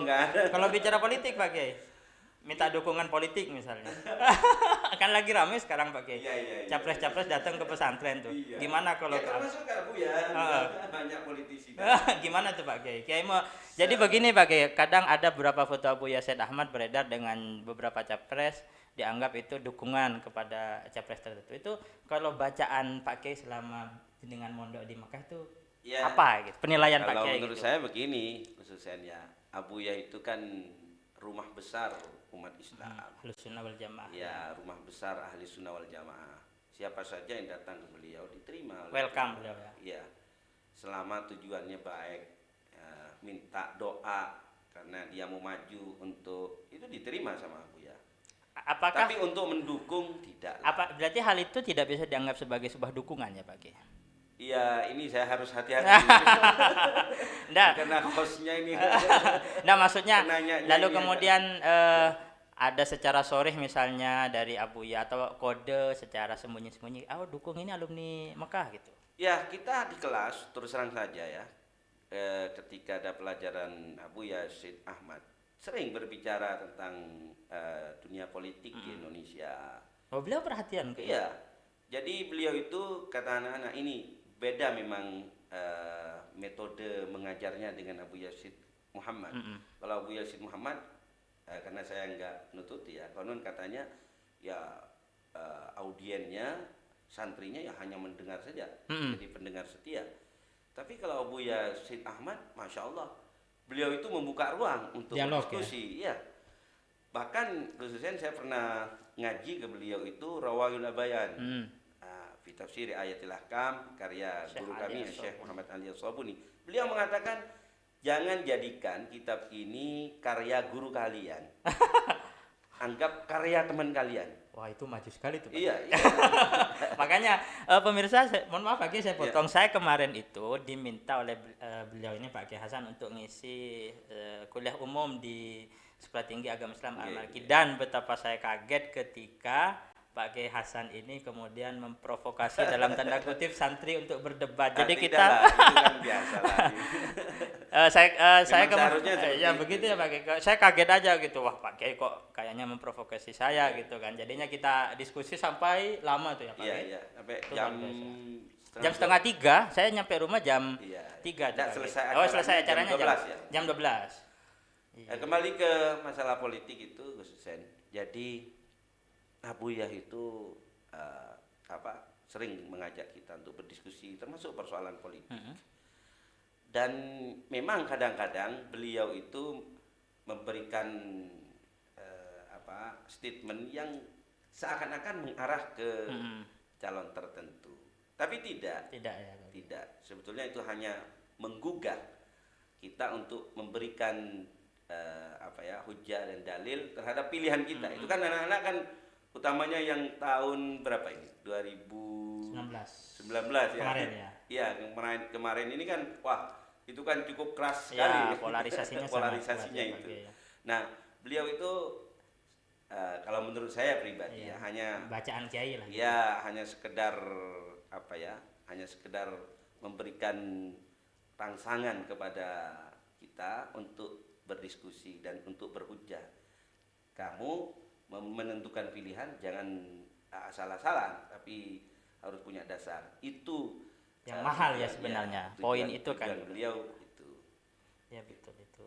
nggak ada. Kalau bicara politik Pak Kiai, minta dukungan politik misalnya. Kan lagi rame sekarang Pak Kiai. Iya, iya, iya. Capres-capres datang ke pesantren tuh. Iya. Gimana kalau Ya termasuk kan Bu ya, banyak politisi. gimana tuh Pak Kiai? Kiai mau jadi begini Pak Kiai, kadang ada beberapa foto Buya Said Ahmad beredar dengan beberapa capres dianggap itu dukungan kepada capres tertentu. Itu kalau bacaan Pak Kiai selama dengan mondok di Mekah itu Ya, apa gitu? Penilaian Pak kalau Kiai menurut gitu. saya begini, khususnya Abuya itu kan rumah besar umat Islam. Ahlus Sunnah wal Jamaah. Ya, rumah besar ahli sunnah wal jamaah. Siapa saja yang datang ke beliau diterima oleh Welcome beliau ya. Iya, selama tujuannya baik, minta doa karena dia mau maju untuk itu diterima sama Abuya. Apakah Tapi untuk mendukung tidak. berarti hal itu tidak bisa dianggap sebagai sebuah dukungan ya Pak Kiai? Iya, ini saya harus hati-hati. Nggak. Karena hostnya ini. Nah maksudnya Penanyanya lalu ini kemudian ada secara soreh misalnya dari Abuya atau kode secara sembunyi-sembunyi, dukung ini alumni Mekah gitu. Ya, kita di kelas terus terang saja ya. Ketika ada pelajaran Abuya Said Ahmad sering berbicara tentang dunia politik di Indonesia. Oh beliau perhatian ke Iya. Jadi beliau itu kata anak-anak ini beda memang metode mengajarnya dengan Abu Yazid Muhammad. Kalau Abu Yazid Muhammad karena saya nggak nututi ya, konon katanya ya audiennya santrinya ya hanya mendengar saja, jadi pendengar setia. Tapi kalau Abu Yazid Ahmad, masya Allah, beliau itu membuka ruang untuk dialog, diskusi, ya. Bahkan khususnya saya pernah ngaji ke beliau itu Rawahul Abayan. Fi tafsir ayatil ahkam karya guru kami Syekh Muhammad Ali As-Sabuni. Beliau mengatakan jangan jadikan kitab ini karya guru kalian. Anggap karya teman kalian. Wah itu maju sekali tuh Pak. Iya, iya. Makanya pemirsa, mohon maaf Pak Kiai saya potong. Saya kemarin itu diminta oleh beliau ini Pak Kiai Hasan untuk ngisi kuliah umum di Sekolah Tinggi Agama Islam Al-Maliki. Dan betapa saya kaget ketika Pak Kiai Hasan ini kemudian memprovokasi dalam tanda kutip santri untuk berdebat. Jadi kita itu kan biasa lah. saya seharusnya ya begitu ya Pak Kiai. Saya kaget aja gitu. Wah Pak Kiai kok kayaknya memprovokasi saya gitu kan. Jadinya kita diskusi sampai lama tuh ya Pak Kiai. Iya, sampai jam setengah 3. Saya nyampe rumah jam 3 tuh. Selesai acaranya jam 12. Iya. Kembali ke masalah politik itu Gus Hussein. Jadi Abuya itu sering mengajak kita untuk berdiskusi termasuk persoalan politik. Dan memang kadang-kadang beliau itu memberikan statement yang seakan-akan mengarah ke calon tertentu. Tapi tidak. Tidak. Sebetulnya itu hanya menggugah kita untuk memberikan hujah dan dalil terhadap pilihan kita. Itu kan anak-anak kan utamanya yang tahun berapa ini? 2019 ya. Kemarin ya. Iya, kemarin ini kan wah, itu kan cukup keras sekali ya, polarisasinya itu. Ya. Nah, beliau itu kalau menurut saya pribadi hanya bacaan kiai lah. Ya, hanya sekedar hanya sekedar memberikan rangsangan kepada kita untuk berdiskusi dan untuk berhujah. Kamu menentukan pilihan jangan asal-asalan, tapi harus punya dasar. Itu yang mahal ya sebenarnya. Poin itu kan beliau itu. Ya betul itu.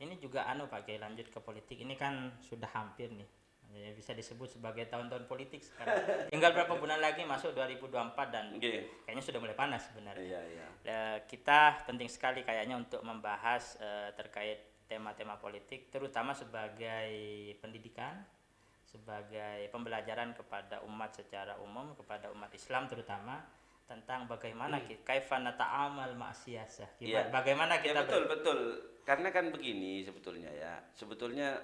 Ini juga Pak Kiai, lanjut ke politik. Ini kan sudah hampir nih. Ya, bisa disebut sebagai tahun-tahun politik sekarang. Tinggal berapa bulan lagi masuk 2024 dan kayaknya sudah mulai panas sebenarnya. Kita penting sekali kayaknya untuk membahas terkait tema-tema politik, terutama sebagai pendidikan, sebagai pembelajaran kepada umat secara umum, kepada umat Islam terutama, tentang bagaimana kaifa nata'amal ma'siyasah. Bagaimana kita betul. Karena kan begini sebetulnya ya. Sebetulnya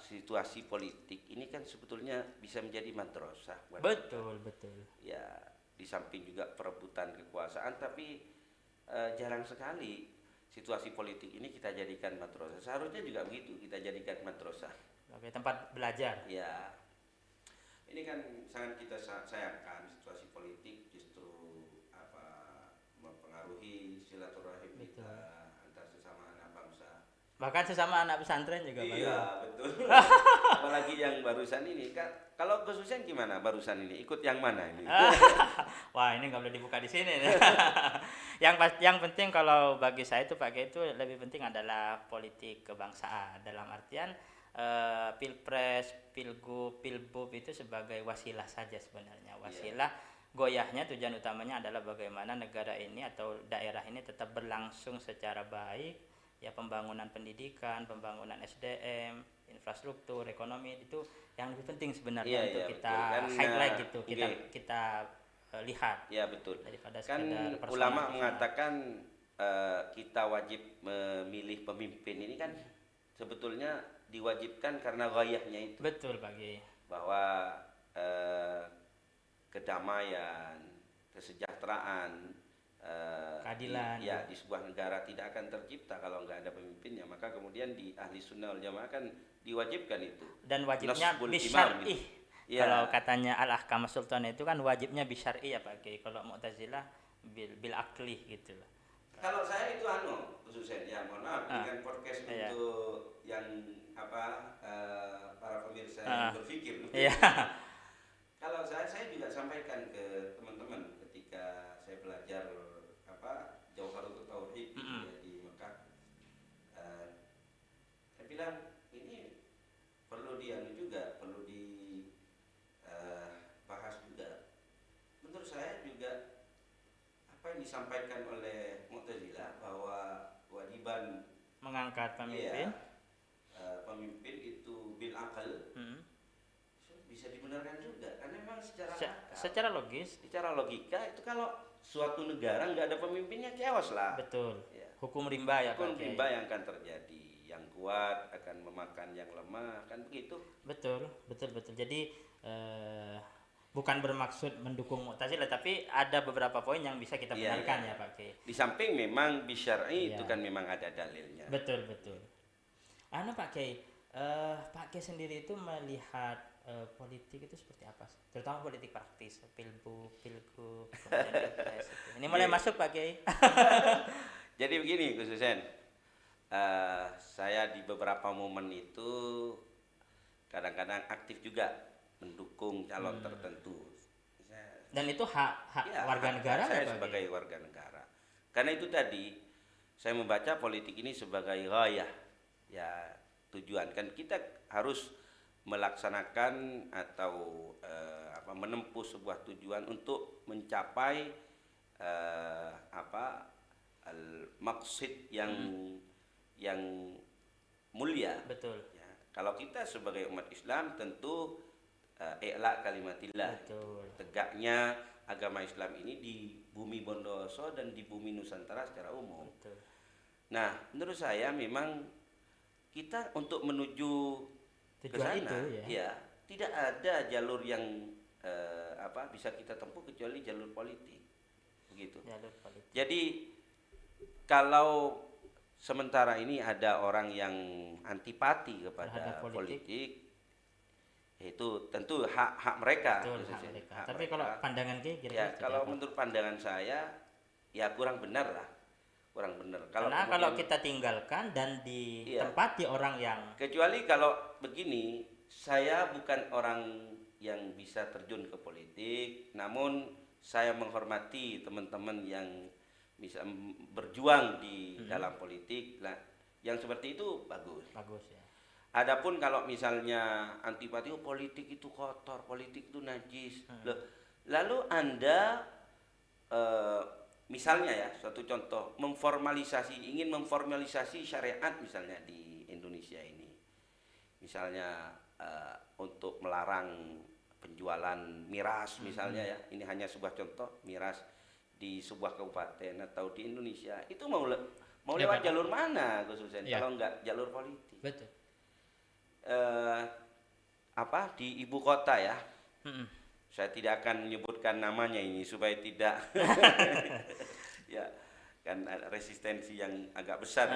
situasi politik ini kan sebetulnya bisa menjadi madrasah. Betul. Ya, di samping juga perebutan kekuasaan, tapi jarang sekali situasi politik ini kita jadikan madrasah. Seharusnya juga begitu, kita jadikan madrasah. Oke, tempat belajar. Ya. Ini kan sangat kita sayangkan situasi politik justru mempengaruhi silaturahim kita antar sesama anak Bahkan sesama anak pesantren juga Pak. Iya, betul. Apalagi yang barusan ini kan. Kalau khususnya gimana barusan ini? Ikut yang mana ini? Wah, ini nggak boleh dibuka di sini nih. Yang penting kalau bagi saya itu Pak Kiai itu lebih penting adalah politik kebangsaan, dalam artian pilpres, pilgub, pilbub itu sebagai wasilah saja sebenarnya. Wasilah goyahnya, tujuan utamanya adalah bagaimana negara ini atau daerah ini tetap berlangsung secara baik. Ya, pembangunan pendidikan, pembangunan SDM, infrastruktur, ekonomi itu yang lebih penting sebenarnya untuk kita highlight gitu, kita lihat. Ya, betul. Daripada Kan sekedar ulama mengatakan kita wajib memilih pemimpin ini kan sebetulnya diwajibkan karena gayahnya itu. Betul Pak Kiai. Bahwa kedamaian, kesejahteraan, keadilan di sebuah negara tidak akan tercipta kalau nggak ada pemimpinnya. Maka kemudian di ahli sunnah wal jamaah kan diwajibkan itu, dan wajibnya Nasbul bisyar'i. Ya. Kalau katanya al-ahkam sultan itu kan wajibnya bisyar'i ya Pak Kiai. Kalau Mu'tazilah bil akli gitu loh. Kalau saya itu khususnya ya, mohon maaf dengan podcast untuk yang para pemirsa yang berpikir. Iya. Kalau saya juga sampaikan ke teman-teman ketika saya belajar Jauharatul Tauhid di Mekah. Saya bilang ini perlu perlu dibahas juga. Menurut saya juga apa yang disampaikan oleh Mu'tazilah bahwa kewajiban mengangkat pemimpin, pemimpin itu bil akal, bisa dibenarkan juga karena memang secara logis, secara logika itu kalau suatu negara nggak ada pemimpinnya chaos lah. Betul. Ya. Hukum rimba ya Hukum rimba yang akan terjadi. Yang kuat akan memakan yang lemah, kan begitu. Betul. Jadi bukan bermaksud mendukung Mu'tazilah, tapi ada beberapa poin yang bisa kita benarkan ya Pak Kiai. Di samping memang bisyar'i itu kan memang ada dalilnya. Betul. Pak Kiai, Pak Kiai sendiri itu melihat politik itu seperti apa? Terutama politik praktis, pilgub, kemudian pilpres. Ini mulai masuk Pak Kiai. Jadi begini khususnya, saya di beberapa momen itu kadang-kadang aktif juga mendukung calon tertentu. Dan itu hak warga negara. Saya sebagai warga negara. Karena itu tadi saya membaca politik ini sebagai ghayah, ya tujuan. Kan kita harus melaksanakan atau menempuh sebuah tujuan untuk mencapai maksud yang mulia. Betul. Ya, kalau kita sebagai umat Islam tentu i'la kalimatillah. Betul. Tegaknya agama Islam ini di bumi Bondowoso dan di bumi Nusantara secara umum. Betul. Nah, menurut saya memang kita untuk menuju ke sana, tidak ada jalur yang bisa kita tempuh kecuali jalur politik, begitu. Jalur politik. Jadi kalau sementara ini ada orang yang antipati kepada politik, itu tentu hak mereka. Betul, hak mereka. Tapi kalau pandangan kira-kira kalau menurut pandangan saya ya kurang benar. Karena kalau kita tinggalkan dan ditempati orang yang, kecuali kalau begini, saya bukan orang yang bisa terjun ke politik, namun saya menghormati teman-teman yang bisa berjuang di dalam politik. Nah, yang seperti itu bagus ya. Adapun kalau misalnya antipati, politik itu kotor, politik itu najis. Lalu Anda misalnya ya, suatu contoh, ingin memformalisasi syariat misalnya di Indonesia ini. Misalnya untuk melarang penjualan miras misalnya ya. Ini hanya sebuah contoh, miras di sebuah kabupaten atau di Indonesia. Itu mau lewat jalur mana khususnya kalau enggak jalur politik. Betul. Di ibu kota ya. Saya tidak akan menyebutkan namanya ini supaya tidak ya kan ada resistensi yang agak besar.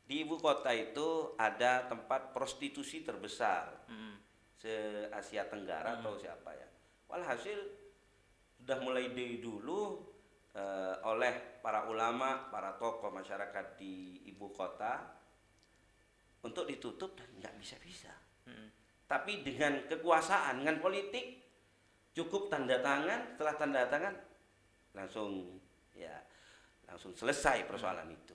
Di ibu kota itu ada tempat prostitusi terbesar se-Asia Tenggara atau siapa ya. Walhasil sudah mulai dari dulu oleh para ulama, para tokoh masyarakat di ibu kota untuk ditutup dan nggak bisa-bisa. Tapi dengan kekuasaan, dengan politik, cukup tanda tangan, setelah tanda tangan langsung selesai persoalan itu.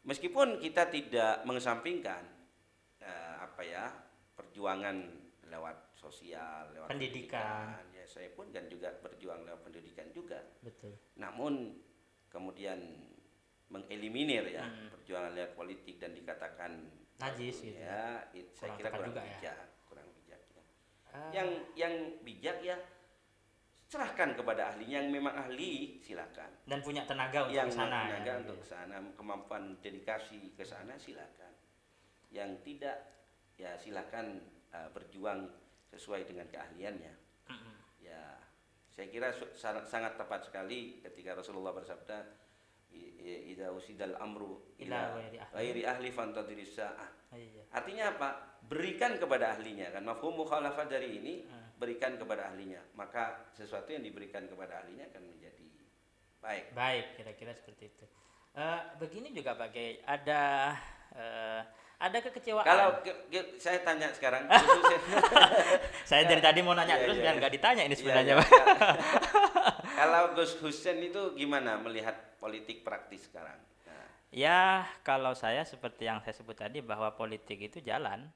Meskipun kita tidak mengesampingkan perjuangan lewat sosial, lewat pendidikan. Ya, saya pun kan juga berjuang lewat pendidikan juga. Betul. Namun kemudian mengeliminir perjuangan lewat politik dan dikatakan najis gitu. Ya, saya kira kurang juga bijak, ya. kurang bijak ya. Yang bijak ya serahkan kepada ahlinya, yang memang ahli silakan. Dan punya tenaga untuk yang ke sana. tenaga untuk ke sana, kemampuan dedikasi ke sana silakan. Yang tidak ya silakan berjuang sesuai dengan keahliannya. Ya, saya kira sangat tepat sekali ketika Rasulullah bersabda, idza usidal amru ila ghairi ahli fantadhiris sa'ah. Artinya apa? Berikan kepada ahlinya, kan mafhum mukhalafah dari ini, berikan kepada ahlinya, maka sesuatu yang diberikan kepada ahlinya akan menjadi baik. Baik, kira-kira seperti itu. Begini juga Pak, ada kekecewaan. Kalau saya tanya sekarang, saya dari tadi mau nanya terus dan nggak ditanya ini sebenarnya. Kalau Gus Hussein itu gimana melihat politik praktis sekarang? Ya, kalau saya seperti yang saya sebut tadi bahwa politik itu jalan.